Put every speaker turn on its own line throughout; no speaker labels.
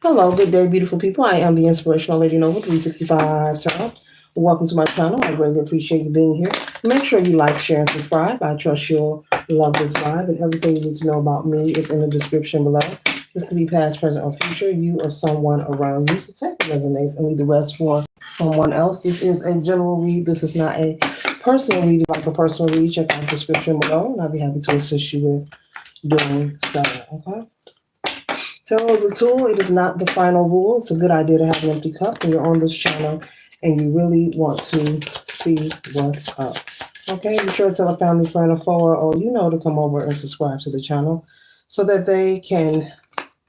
Hello, good day, beautiful people. I am the Inspirational Lady Noble 365 Tarot. Welcome to my channel. I greatly appreciate you being here. Make sure you like, share, and subscribe. I trust you'll love this vibe, and everything you need to know about me is in the description below. This could be past, present, or future, you or someone around you. So take the resonates and leave the rest for someone else. This is a general read. This is not a personal read. Like a personal read, check out the description below, and I'll be happy to assist you with doing so. Okay. Tarot is a tool. It is not the final rule. It's a good idea to have an empty cup when you're on this channel and you really want to see what's up. Okay, be sure to tell a family, friend, or foe, or you know to come over and subscribe to the channel so that they can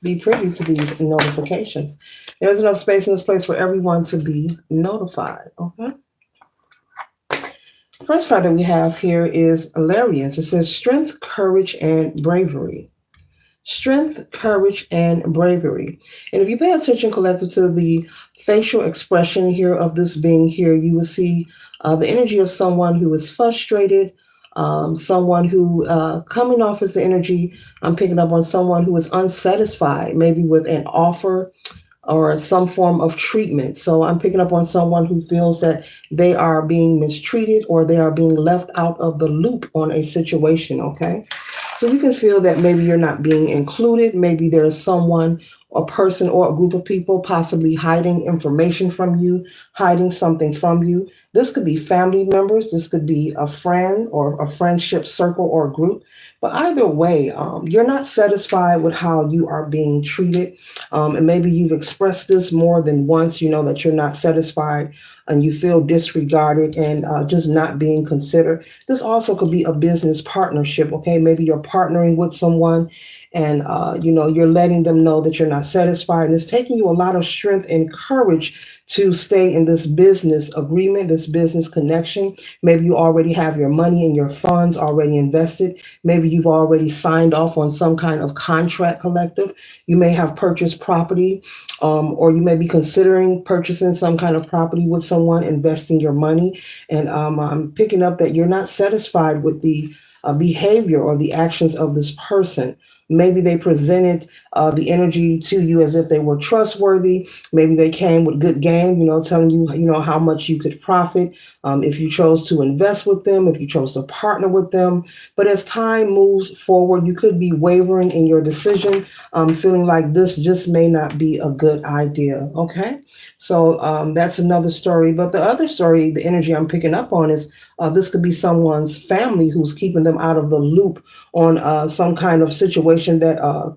be privy to these notifications. There's enough space in this place for everyone to be notified. Okay. First card that we have here is Hilarious. It says strength, courage, and bravery. Strength, courage, and bravery. And if you pay attention, collective, to the facial expression here of this being here, you will see the energy of someone who is frustrated, someone who, coming off as the energy, I'm picking up on someone who is unsatisfied, maybe with an offer or some form of treatment. So I'm picking up on someone who feels that they are being mistreated or they are being left out of the loop on a situation, okay? So you can feel that maybe you're not being included. Maybe there's someone, a person, or a group of people possibly hiding information from you, hiding something from you. This could be family members. This could be a friend or a friendship circle or group. But either way, you're not satisfied with how you are being treated. And maybe you've expressed this more than once, you know, that you're not satisfied and you feel disregarded and just not being considered. This also could be a business partnership, okay? Maybe you're partnering with someone and, you know, you're letting them know that you're not satisfied. And it's taking you a lot of strength and courage to stay in this business agreement, this business connection. Maybe you already have your money and your funds already invested. Maybe you've already signed off on some kind of contract, collective. You may have purchased property, or you may be considering purchasing some kind of property with someone, investing your money. And I'm picking up that you're not satisfied with the behavior or the actions of this person. Maybe they presented the energy to you as if they were trustworthy. Maybe they came with good game, you know, telling you, you know, how much you could profit if you chose to invest with them, if you chose to partner with them. But as time moves forward, you could be wavering in your decision, feeling like this just may not be a good idea. Okay, so that's another story. But the other story, the energy I'm picking up on is this could be someone's family who's keeping them out of the loop on some kind of situation that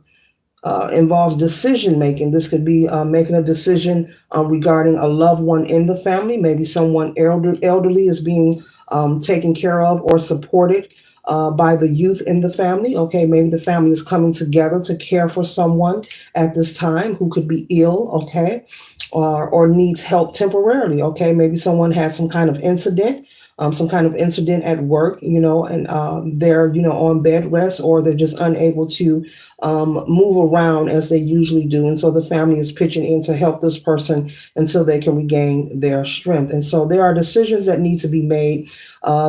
involves decision making. This could be making a decision regarding a loved one in the family. Maybe someone elderly is being taken care of or supported by the youth in the family. Okay, maybe the family is coming together to care for someone at this time who could be ill, okay, or needs help temporarily. Okay, maybe someone had some kind of incident at work, you know, and they're, you know, on bed rest, or they're just unable to move around as they usually do. And so the family is pitching in to help this person until they can regain their strength. And so there are decisions that need to be made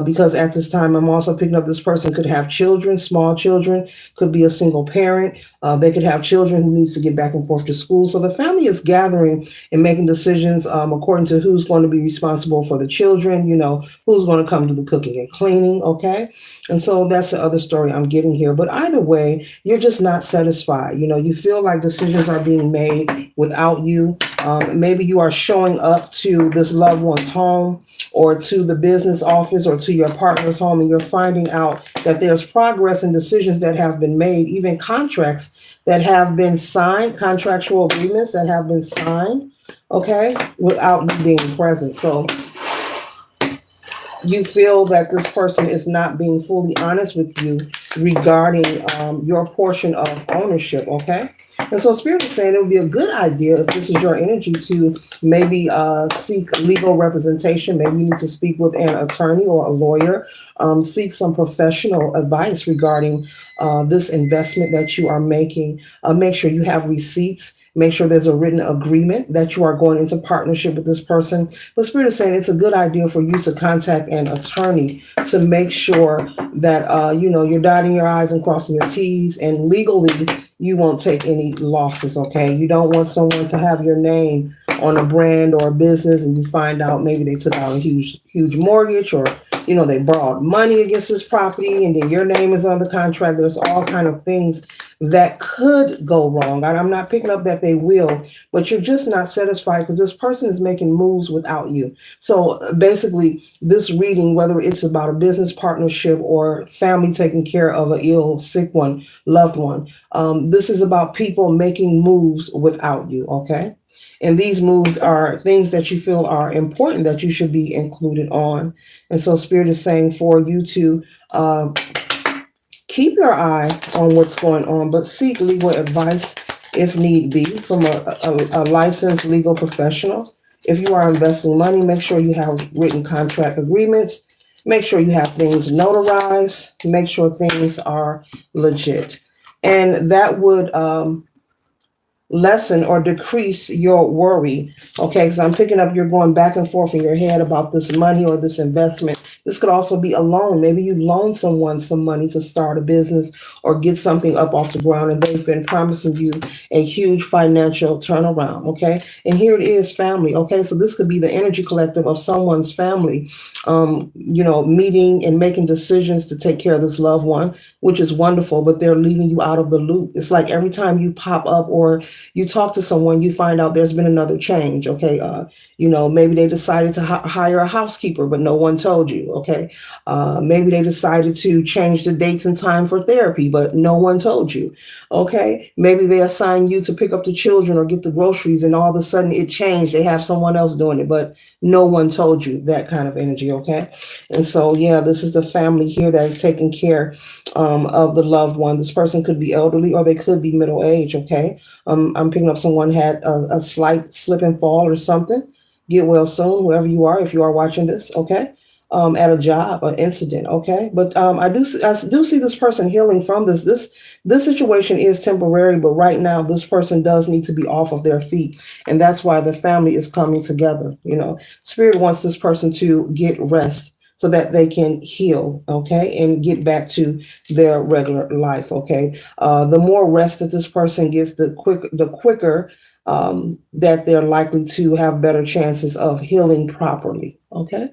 because at this time, I'm also picking up this person could have children, small children, could be a single parent. They could have children who needs to get back and forth to school. So the family is gathering and making decisions according to who's going to be responsible for the children, you know, who's going to come to the cooking and cleaning, okay? And so that's the other story I'm getting here. But either way, you're just not satisfied. You know, you feel like decisions are being made without you. Maybe you are showing up to this loved one's home or to the business office or to your partner's home, and you're finding out that there's progress and decisions that have been made, even contracts that have been signed, contractual agreements that have been signed, okay, without you being present. So you feel that this person is not being fully honest with you regarding your portion of ownership, okay? And so Spirit is saying it would be a good idea, if this is your energy, to maybe seek legal representation. Maybe you need to speak with an attorney or a lawyer, seek some professional advice regarding this investment that you are making. Make sure you have receipts Make sure there's a written agreement that you are going into partnership with this person. But Spirit is saying it's a good idea for you to contact an attorney to make sure that you're dotting your I's and crossing your T's, and legally you won't take any losses. Okay, you don't want someone to have your name on a brand or a business, and you find out maybe they took out a huge mortgage, or they borrowed money against this property, and then your name is on the contract. There's all kind of things that could go wrong. And I'm not picking up that they will, but you're just not satisfied because this person is making moves without you. So basically, this reading, whether it's about a business partnership or family taking care of an ill, sick one, loved one, this is about people making moves without you, okay? And these moves are things that you feel are important that you should be included on. And so Spirit is saying for you to keep your eye on what's going on, but seek legal advice if need be from a licensed legal professional. If you are investing money, make sure you have written contract agreements. Make sure you have things notarized. Make sure things are legit. And that would lessen or decrease your worry. Okay, because I'm picking up you're going back and forth in your head about this money or this investment. This could also be a loan. Maybe you loan someone some money to start a business or get something up off the ground, and they've been promising you a huge financial turnaround. Okay, and here it is, family. Okay, so this could be the energy collective of someone's family, meeting and making decisions to take care of this loved one, which is wonderful, but they're leaving you out of the loop. It's like every time you pop up or you talk to someone, you find out there's been another change. Okay, maybe they decided to hire a housekeeper, but no one told you. Okay, maybe they decided to change the dates and time for therapy, but no one told you. Okay, maybe they assign you to pick up the children or get the groceries, and all of a sudden it changed. They have someone else doing it, but no one told you. That kind of energy. Okay, and so yeah, this is the family here that is taking care of the loved one. This person could be elderly or they could be middle age. Okay, I'm picking up someone had a slight slip and fall or something. Get well soon, whoever you are, if you are watching this, okay? At a job, an incident, okay? But I do see this person healing from this. This situation is temporary, but right now this person does need to be off of their feet, and that's why the family is coming together. Spirit wants this person to get rest so that they can heal, okay, and get back to their regular life, okay. The more rest that this person gets, the quicker that they're likely to have better chances of healing properly, okay.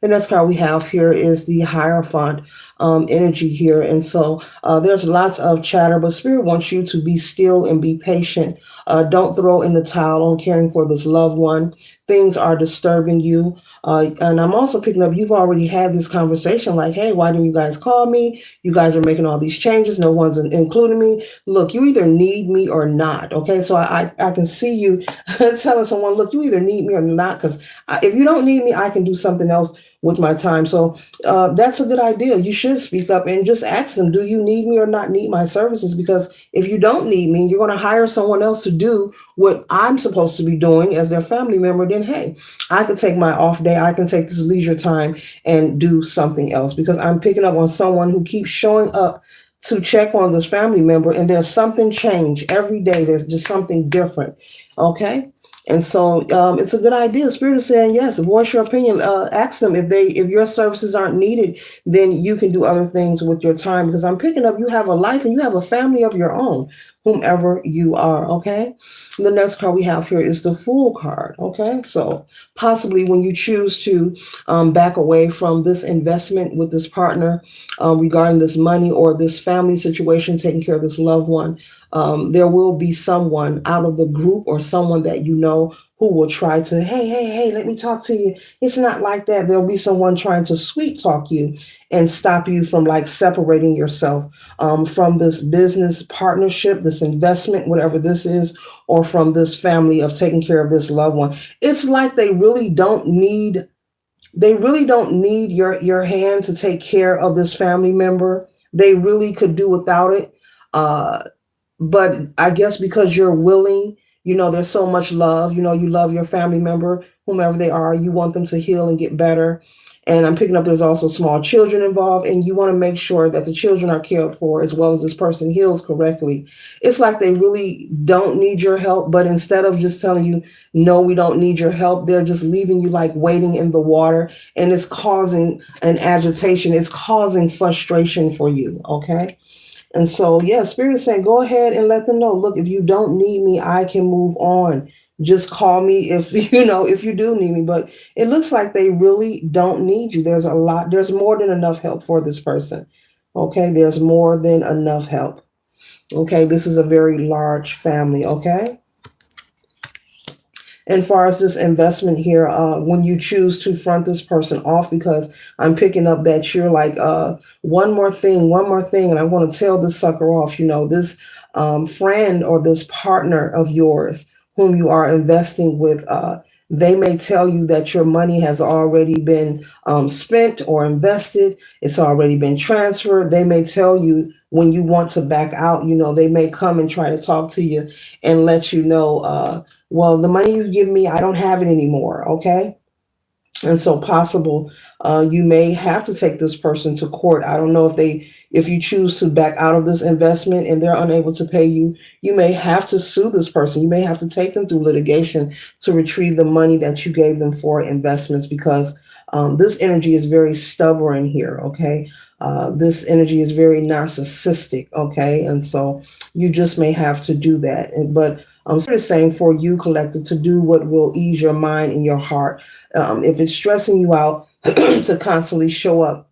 The next card we have here is the Hierophant energy here. And so there's lots of chatter, but Spirit wants you to be still and be patient. Don't throw in the towel on caring for this loved one. Things are disturbing you. And I'm also picking up, you've already had this conversation like, hey, why didn't you guys call me? You guys are making all these changes. No one's including me. Look, you either need me or not. Okay, so I can see you telling someone, look, you either need me or not, because if you don't need me, I can do something else with my time. So that's a good idea. You should speak up and just ask them, do you need me or not need my services? Because if you don't need me, you're going to hire someone else to do what I'm supposed to be doing as their family member. Then, hey, I can take my off day. I can take this leisure time and do something else, because I'm picking up on someone who keeps showing up to check on this family member, and there's something change every day. There's just something different. Okay. And so it's a good idea. Spirit is saying, yes, voice your opinion. Ask them if your services aren't needed, then you can do other things with your time, because I'm picking up you have a life and you have a family of your own, whomever you are. Okay. The next card we have here is the Fool card. Okay. So possibly when you choose to back away from this investment with this partner regarding this money or this family situation, taking care of this loved one, there will be someone out of the group or someone that you know who will try to, hey, let me talk to you. It's not like that. There'll be someone trying to sweet talk you and stop you from like separating yourself from this business partnership, this investment, whatever this is, or from this family of taking care of this loved one. It's like they really don't need your hand to take care of this family member. They really could do without it. But I guess because you're willing, there's so much love, you love your family member, whomever they are, you want them to heal and get better. And I'm picking up there's also small children involved, and you want to make sure that the children are cared for as well as this person heals correctly. It's like they really don't need your help, but instead of just telling you, no, we don't need your help, they're just leaving you like waiting in the water, and it's causing an agitation. It's causing frustration for you, okay? And so, yeah, Spirit is saying, go ahead and let them know. Look, if you don't need me, I can move on. Just call me if if you do need me. But it looks like they really don't need you. There's more than enough help for this person. Okay, there's more than enough help. Okay, this is a very large family. Okay. And far as this investment here, when you choose to front this person off, because I'm picking up that you're like, one more thing, and I want to tell this sucker off. This friend or this partner of yours whom you are investing with, they may tell you that your money has already been spent or invested. It's already been transferred. They may tell you when you want to back out, they may come and try to talk to you and let you know, well, the money you give me, I don't have it anymore. Okay. And so possible, you may have to take this person to court. I don't know if you choose to back out of this investment and they're unable to pay you, you may have to sue this person. You may have to take them through litigation to retrieve the money that you gave them for investments, because this energy is very stubborn here. Okay. This energy is very narcissistic. Okay. And so you just may have to do that. But I'm sort of saying for you, collective, to do what will ease your mind and your heart. If it's stressing you out to constantly show up,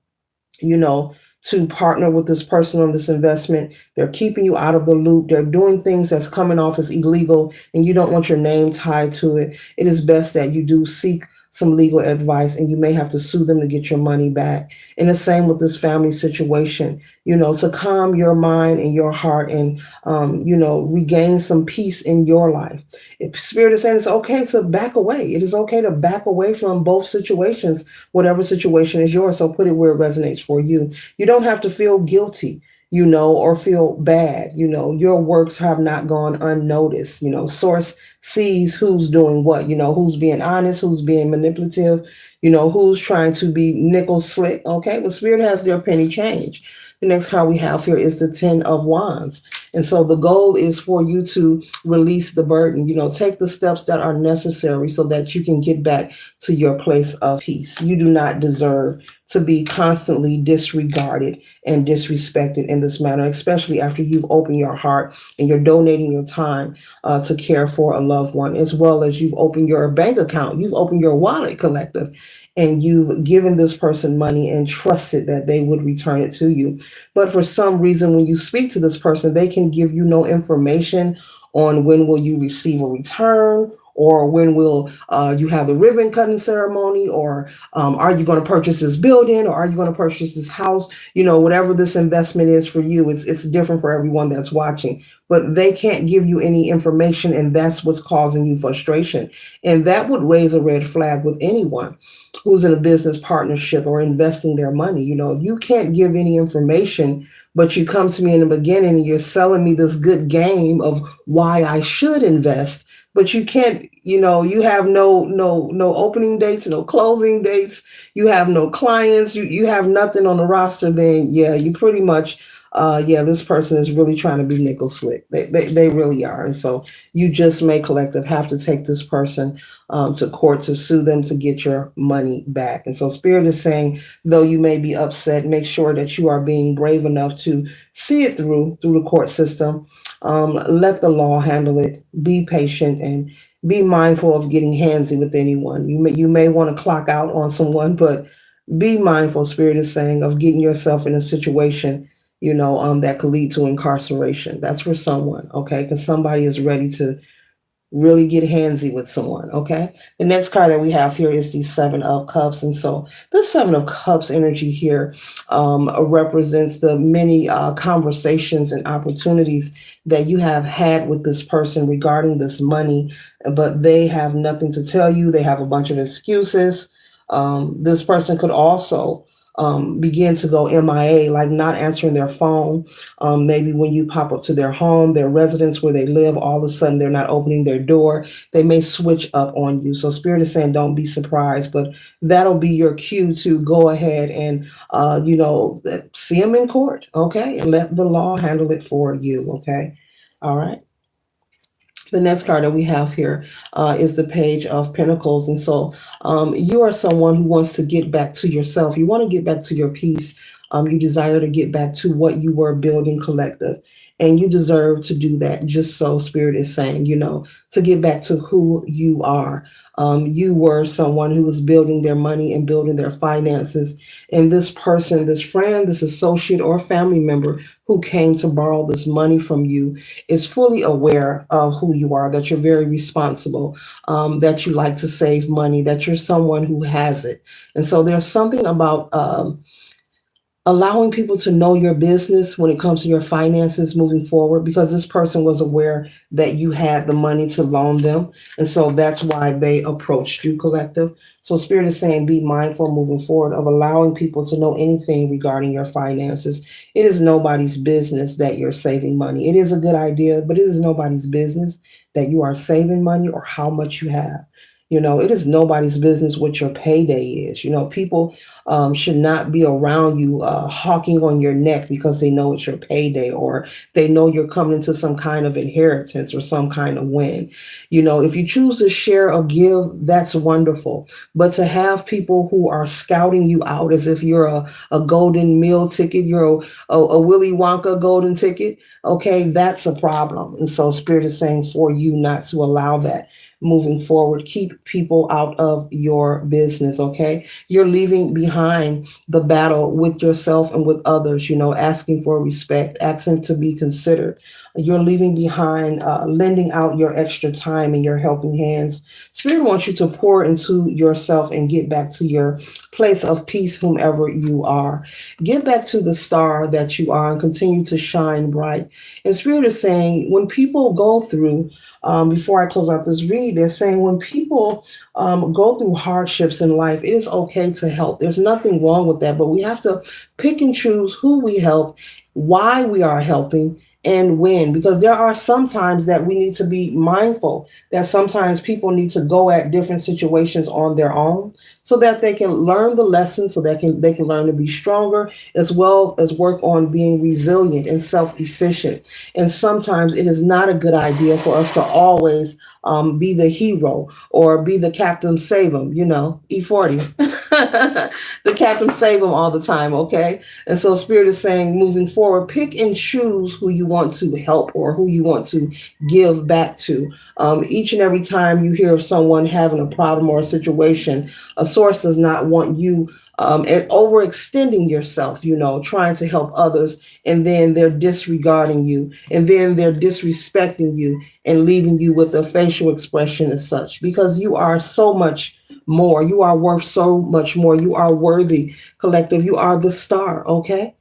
you know, to partner with this person on this investment, they're keeping you out of the loop. They're doing things that's coming off as illegal, and you don't want your name tied to it. It is best that you do seek some legal advice, and you may have to sue them to get your money back. And the same with this family situation, to calm your mind and your heart and, regain some peace in your life. If Spirit is saying it's okay to back away, it is okay to back away from both situations, whatever situation is yours. So put it where it resonates for you. You don't have to feel guilty, or feel bad. Your works have not gone unnoticed. Source sees who's doing what, who's being honest, who's being manipulative, who's trying to be nickel slick. Okay. Well, Spirit has their penny change. The next card we have here is the 10 of Wands. And so the goal is for you to release the burden, take the steps that are necessary so that you can get back to your place of peace. You do not deserve to be constantly disregarded and disrespected in this manner, especially after you've opened your heart and you're donating your time to care for a loved one, as well as you've opened your bank account, you've opened your wallet, collective, and you've given this person money and trusted that they would return it to you. But for some reason, when you speak to this person, they can give you no information on when will you receive a return, or when will you have the ribbon cutting ceremony, or are you going to purchase this building, or are you going to purchase this house? Whatever this investment is for you, it's different for everyone that's watching. But they can't give you any information, and that's what's causing you frustration. And that would raise a red flag with anyone who's in a business partnership or investing their money. If you can't give any information, but you come to me in the beginning and you're selling me this good game of why I should invest, but you can't, you have no opening dates, no closing dates, you have no clients, you have nothing on the roster, then yeah, you pretty much, this person is really trying to be nickel slick. They really are. And so you just may, collective, have to take this person to court to sue them to get your money back. And so Spirit is saying, though you may be upset, make sure that you are being brave enough to see it through the court system. Let the law handle it. Be patient and be mindful of getting handsy with anyone. You may want to clock out on someone, but be mindful, Spirit is saying, of getting yourself in a situation, that could lead to incarceration. That's for someone, okay? Because somebody is ready to really get handsy with someone, okay? The next card that we have here is the 7 of Cups. And so this 7 of Cups energy here represents the many conversations and opportunities that you have had with this person regarding this money, but they have nothing to tell you. They have a bunch of excuses. This person could also begin to go MIA, like not answering their phone. Maybe when you pop up to their home, their residence where they live, all of a sudden they're not opening their door. They may switch up on you. So Spirit is saying don't be surprised, but that'll be your cue to go ahead and, see them in court, okay? And let the law handle it for you, okay? All right. The next card that we have here is the Page of Pentacles. And so you are someone who wants to get back to yourself. You want to get back to your peace. You desire to get back to what you were building, collective. And you deserve to do that. Just so Spirit is saying, to get back to who you are. You were someone who was building their money and building their finances. And this person, this friend, this associate or family member who came to borrow this money from you is fully aware of who you are, that you're very responsible, that you like to save money, that you're someone who has it. And so there's something about allowing people to know your business when it comes to your finances moving forward, because this person was aware that you had the money to loan them. And so that's why they approached you, collective. So Spirit is saying be mindful moving forward of allowing people to know anything regarding your finances. It is nobody's business that you're saving money. It is a good idea, but it is nobody's business that you are saving money or how much you have. It is nobody's business what your payday is. People should not be around you hawking on your neck because they know it's your payday, or they know you're coming into some kind of inheritance or some kind of win. If you choose to share or give, that's wonderful. But to have people who are scouting you out as if you're a golden meal ticket, you're a Willy Wonka golden ticket, okay, that's a problem. And so Spirit is saying for you not to allow that. Moving forward, keep people out of your business, okay? You're leaving behind the battle with yourself and with others, asking for respect, asking to be considered. You're leaving behind lending out your extra time and your helping hands. Spirit wants you to pour into yourself and get back to your place of peace, whomever you are. Get back to the star that you are and continue to shine bright. And Spirit is saying when people go through, before I close out this read, they're saying when people go through hardships in life, it is okay to help. There's nothing wrong with that, but we have to pick and choose who we help, why we are helping, and when, because there are some times that we need to be mindful that sometimes people need to go at different situations on their own so that they can learn the lessons, so that they can learn to be stronger, as well as work on being resilient and self-efficient. And sometimes it is not a good idea for us to always be the hero or be the captain save them, E40. The captain save them all the time, okay? And so Spirit is saying moving forward, pick and choose who you want to help or who you want to give back to. Each and every time you hear of someone having a problem or a situation, a source does not want you and overextending yourself, trying to help others, and then they're disregarding you, and then they're disrespecting you and leaving you with a facial expression as such, because you are so much more. You are worth so much more. You are worthy, collective. You are the star, okay?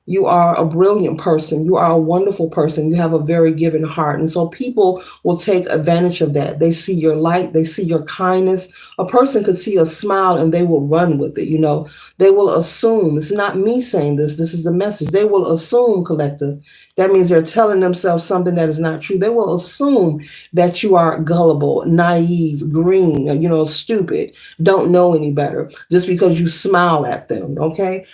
You are a brilliant person. You are a wonderful person. You have a very giving heart. And so people will take advantage of that. They see your light. They see your kindness. A person could see a smile and they will run with it. They will assume. It's not me saying this. This is the message. They will assume, collective. That means they're telling themselves something that is not true. They will assume that you are gullible, naive, green, stupid, don't know any better just because you smile at them. Okay.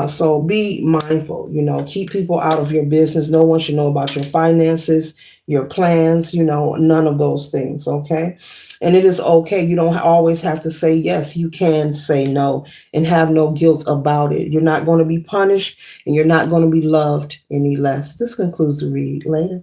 So be mindful, keep people out of your business. No one should know about your finances, your plans, none of those things. Okay. And it is okay. You don't always have to say yes. You can say no and have no guilt about it. You're not going to be punished and you're not going to be loved any less. This concludes the read. Later.